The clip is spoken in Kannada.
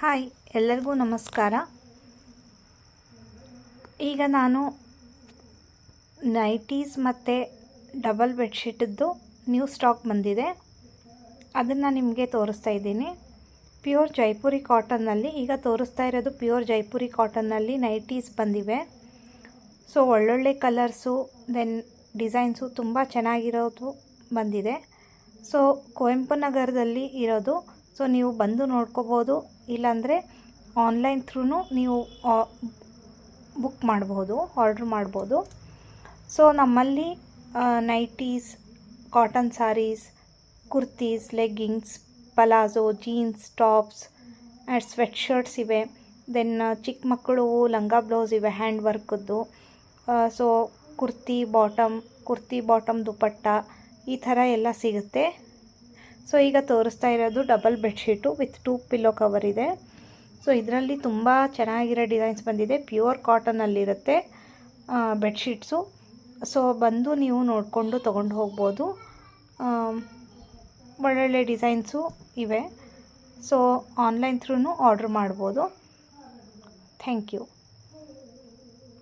ಹಾಯ್, ಎಲ್ಲರಿಗೂ ನಮಸ್ಕಾರ. ಈಗ ನಾನು ನೈಟೀಸ್ ಮತ್ತು ಡಬಲ್ ಬೆಡ್ಶೀಟದ್ದು ನ್ಯೂ ಸ್ಟಾಕ್ ಬಂದಿದೆ, ಅದನ್ನು ನಿಮಗೆ ತೋರಿಸ್ತಾ ಇದ್ದೀನಿ. ಪ್ಯೂರ್ ಜೈಪುರಿ ಕಾಟನ್ನಲ್ಲಿ ಈಗ ತೋರಿಸ್ತಾ ಇರೋದು ಪ್ಯೂರ್ ಜೈಪುರಿ ಕಾಟನ್ನಲ್ಲಿ ನೈಟೀಸ್ ಬಂದಿವೆ. ಸೊ ಒಳ್ಳೊಳ್ಳೆ ಕಲರ್ಸು ದೆನ್ ಡಿಸೈನ್ಸು ತುಂಬ ಚೆನ್ನಾಗಿರೋದು ಬಂದಿದೆ. ಸೊ ಕುವೆಂಪು ನಗರದಲ್ಲಿ ಇರೋದು. ಸೊ ನೀವು ಬಂದು ನೋಡ್ಕೋಬೋದು, ಇಲ್ಲಾಂದರೆ ಆನ್ಲೈನ್ ಥ್ರೂ ನೀವು ಬುಕ್ ಮಾಡ್ಬೋದು, ಆರ್ಡ್ರ್ ಮಾಡ್ಬೋದು. ಸೊ ನಮ್ಮಲ್ಲಿ nighties, cotton sarees, kurtis, leggings, palazzo, jeans, tops and sweatshirts ಇವೆ. ದೆನ್ ಚಿಕ್ಕ ಮಕ್ಕಳು ಲಂಗ ಬ್ಲೌಸ್ ಇವೆ ಹ್ಯಾಂಡ್ ವರ್ಕದ್ದು. ಸೊ ಕುರ್ತಿ ಬಾಟಮ್ ದುಪಟ್ಟ ಈ ಥರ ಎಲ್ಲ ಸಿಗುತ್ತೆ. ಸೊ ಈಗ ತೋರಿಸ್ತಾ ಇರೋದು double bedsheet with 2 pillow cover ಇದೆ. ಸೊ ಇದರಲ್ಲಿ ತುಂಬ ಚೆನ್ನಾಗಿರೋ ಡಿಸೈನ್ಸ್ ಬಂದಿದೆ. Pure ಕಾಟನಲ್ಲಿರುತ್ತೆ bedsheets. ಸೊ ಬಂದು ನೀವು ನೋಡಿಕೊಂಡು ತೊಗೊಂಡು ಹೋಗ್ಬೋದು. ಒಳ್ಳೊಳ್ಳೆ ಡಿಸೈನ್ಸು ಇವೆ. ಸೊ ಆನ್ಲೈನ್ ಥ್ರೂ ಆರ್ಡ್ರ್ ಮಾಡ್ಬೋದು. Thank you.